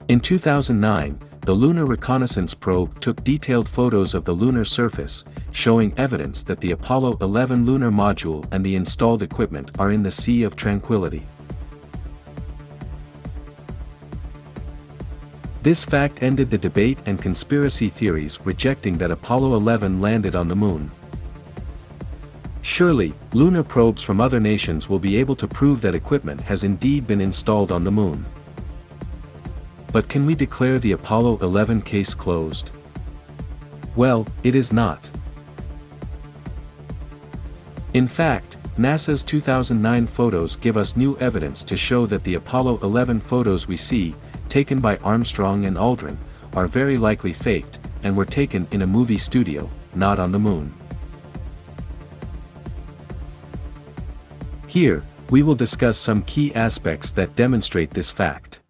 In 2009, the Lunar Reconnaissance probe took detailed photos of the lunar surface, showing evidence that the Apollo 11 lunar module and the installed equipment are in the Sea of Tranquility. This fact ended the debate and conspiracy theories rejecting that Apollo 11 landed on the Moon. Surely, lunar probes from other nations will be able to prove that equipment has indeed been installed on the Moon. But can we declare the Apollo 11 case closed? Well, it is not. In fact, NASA's 2009 photos give us new evidence to show that the Apollo 11 photos we see, taken by Armstrong and Aldrin, are very likely faked, and were taken in a movie studio, not on the Moon. Here, we will discuss some key aspects that demonstrate this fact.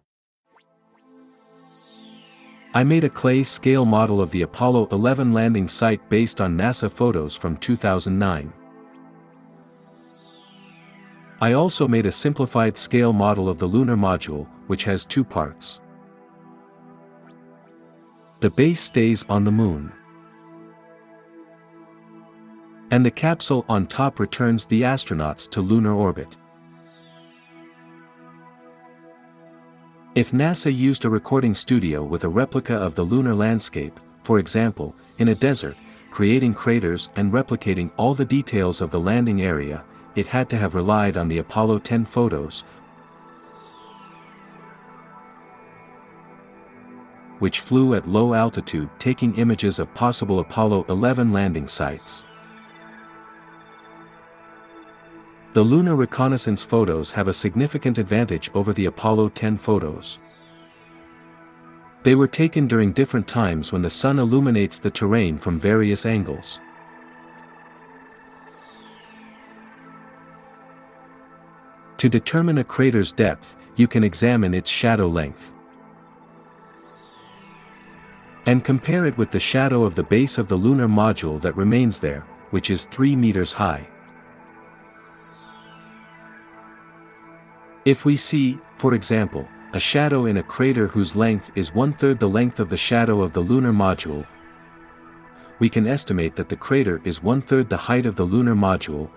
I made a clay-scale model of the Apollo 11 landing site based on NASA photos from 2009. I also made a simplified scale model of the lunar module, which has two parts. The base stays on the Moon, and the capsule on top returns the astronauts to lunar orbit. If NASA used a recording studio with a replica of the lunar landscape, for example, in a desert, creating craters and replicating all the details of the landing area, it had to have relied on the Apollo 10 photos, which flew at low altitude taking images of possible Apollo 11 landing sites. The Lunar Reconnaissance photos have a significant advantage over the Apollo 10 photos. They were taken during different times when the sun illuminates the terrain from various angles. To determine a crater's depth, you can examine its shadow length and compare it with the shadow of the base of the lunar module that remains there, which is 3 meters high. If we see, for example, a shadow in a crater whose length is 1/3 the length of the shadow of the lunar module, we can estimate that the crater is 1/3 the height of the lunar module,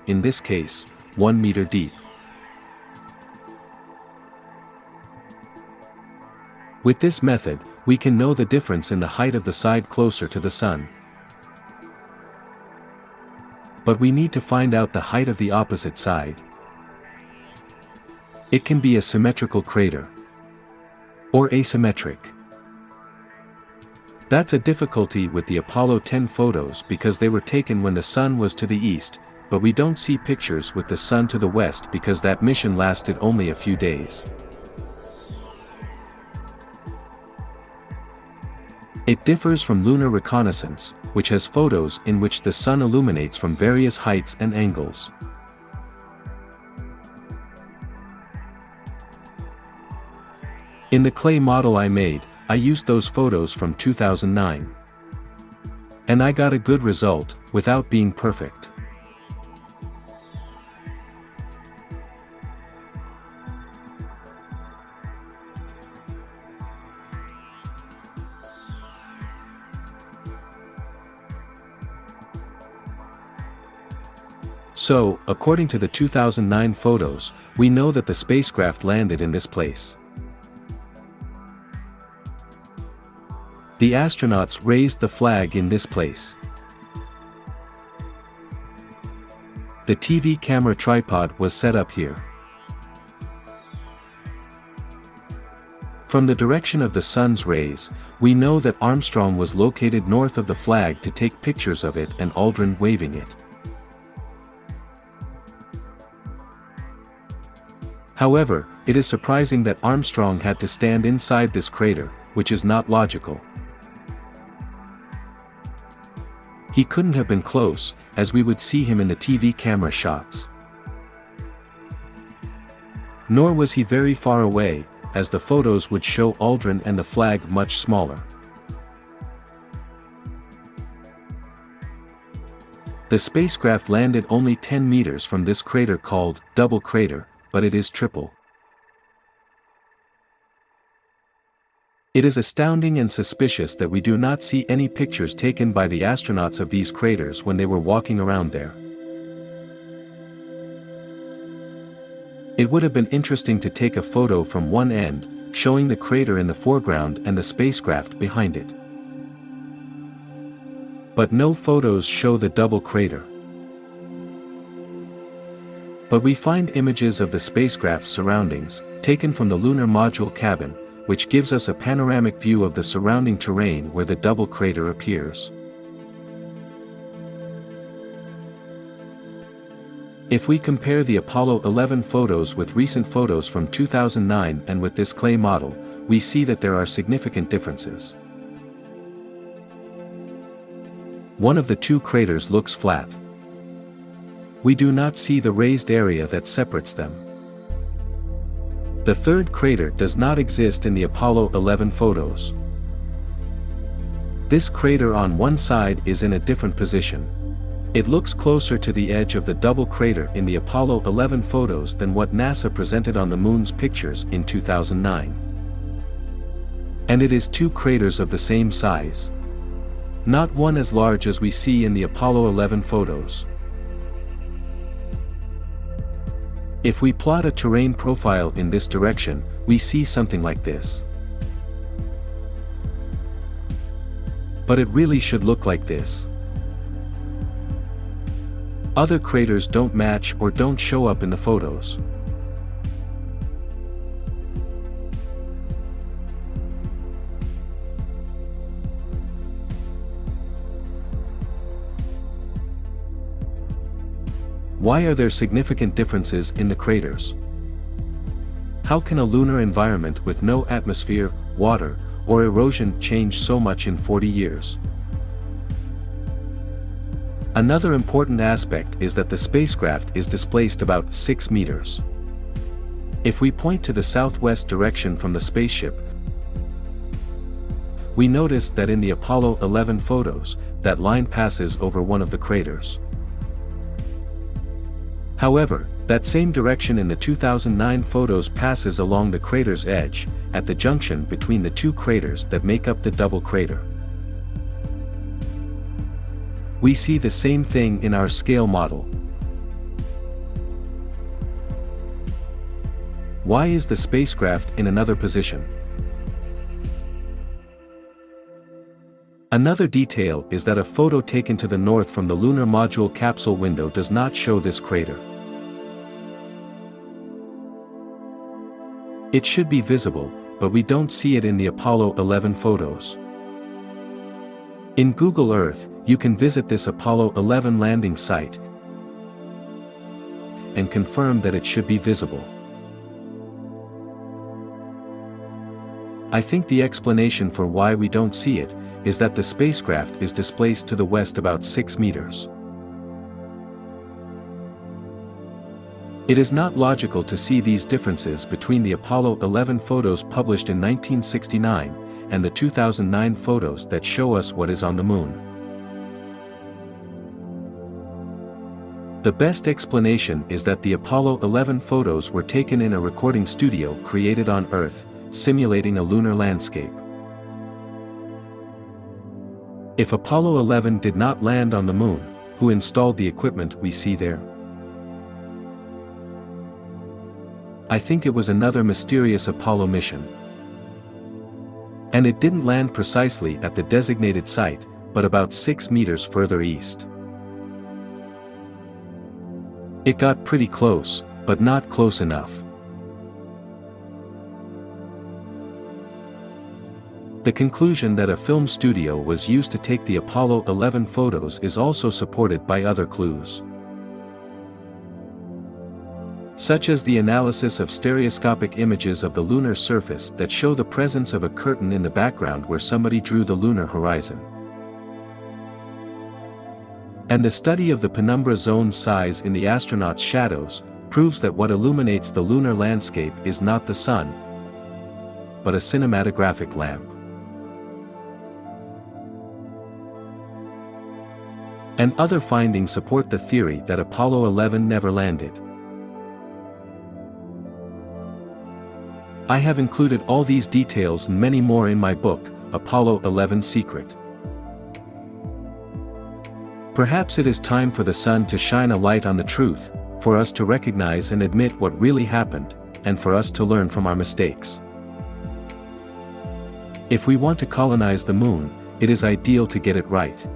in this case, 1 meter deep. With this method, we can know the difference in the height of the side closer to the Sun. But we need to find out the height of the opposite side. It can be a symmetrical crater or asymmetric. That's a difficulty with the Apollo 10 photos because they were taken when the Sun was to the east, but we don't see pictures with the Sun to the west because that mission lasted only a few days. It differs from Lunar Reconnaissance, which has photos in which the Sun illuminates from various heights and angles. In the clay model I made, I used those photos from 2009. And I got a good result, without being perfect. So, according to the 2009 photos, we know that the spacecraft landed in this place. The astronauts raised the flag in this place. The TV camera tripod was set up here. From the direction of the Sun's rays, we know that Armstrong was located north of the flag to take pictures of it and Aldrin waving it. However, it is surprising that Armstrong had to stand inside this crater, which is not logical. He couldn't have been close, as we would see him in the TV camera shots. Nor was he very far away, as the photos would show Aldrin and the flag much smaller. The spacecraft landed only 10 meters from this crater called Double Crater, but it is triple. It is astounding and suspicious that we do not see any pictures taken by the astronauts of these craters when they were walking around there. It would have been interesting to take a photo from one end, showing the crater in the foreground and the spacecraft behind it. But no photos show the double crater. But we find images of the spacecraft's surroundings, taken from the lunar module cabin, which gives us a panoramic view of the surrounding terrain where the double crater appears. If we compare the Apollo 11 photos with recent photos from 2009 and with this clay model, we see that there are significant differences. One of the two craters looks flat. We do not see the raised area that separates them. The third crater does not exist in the Apollo 11 photos. This crater on one side is in a different position. It looks closer to the edge of the double crater in the Apollo 11 photos than what NASA presented on the Moon's pictures in 2009. And it is two craters of the same size. Not one as large as we see in the Apollo 11 photos. If we plot a terrain profile in this direction, we see something like this. But it really should look like this. Other craters don't match or don't show up in the photos. Why are there significant differences in the craters? How can a lunar environment with no atmosphere, water, or erosion change so much in 40 years? Another important aspect is that the spacecraft is displaced about 6 meters. If we point to the southwest direction from the spaceship, we notice that in the Apollo 11 photos, that line passes over one of the craters. However, that same direction in the 2009 photos passes along the crater's edge, at the junction between the two craters that make up the double crater. We see the same thing in our scale model. Why is the spacecraft in another position? Another detail is that a photo taken to the north from the lunar module capsule window does not show this crater. It should be visible, but we don't see it in the Apollo 11 photos. In Google Earth, you can visit this Apollo 11 landing site and confirm that it should be visible. I think the explanation for why we don't see it is that the spacecraft is displaced to the west about 6 meters. It is not logical to see these differences between the Apollo 11 photos published in 1969 and the 2009 photos that show us what is on the Moon. The best explanation is that the Apollo 11 photos were taken in a recording studio created on Earth, simulating a lunar landscape. If Apollo 11 did not land on the Moon, who installed the equipment we see there? I think it was another mysterious Apollo mission. And it didn't land precisely at the designated site, but about 6 meters further east. It got pretty close, but not close enough. The conclusion that a film studio was used to take the Apollo 11 photos is also supported by other clues, such as the analysis of stereoscopic images of the lunar surface that show the presence of a curtain in the background where somebody drew the lunar horizon. And the study of the penumbra zone size in the astronauts' shadows proves that what illuminates the lunar landscape is not the sun, but a cinematographic lamp. And other findings support the theory that Apollo 11 never landed. I have included all these details and many more in my book, Apollo 11 Secret. Perhaps it is time for the sun to shine a light on the truth, for us to recognize and admit what really happened, and for us to learn from our mistakes. If we want to colonize the moon, it is ideal to get it right.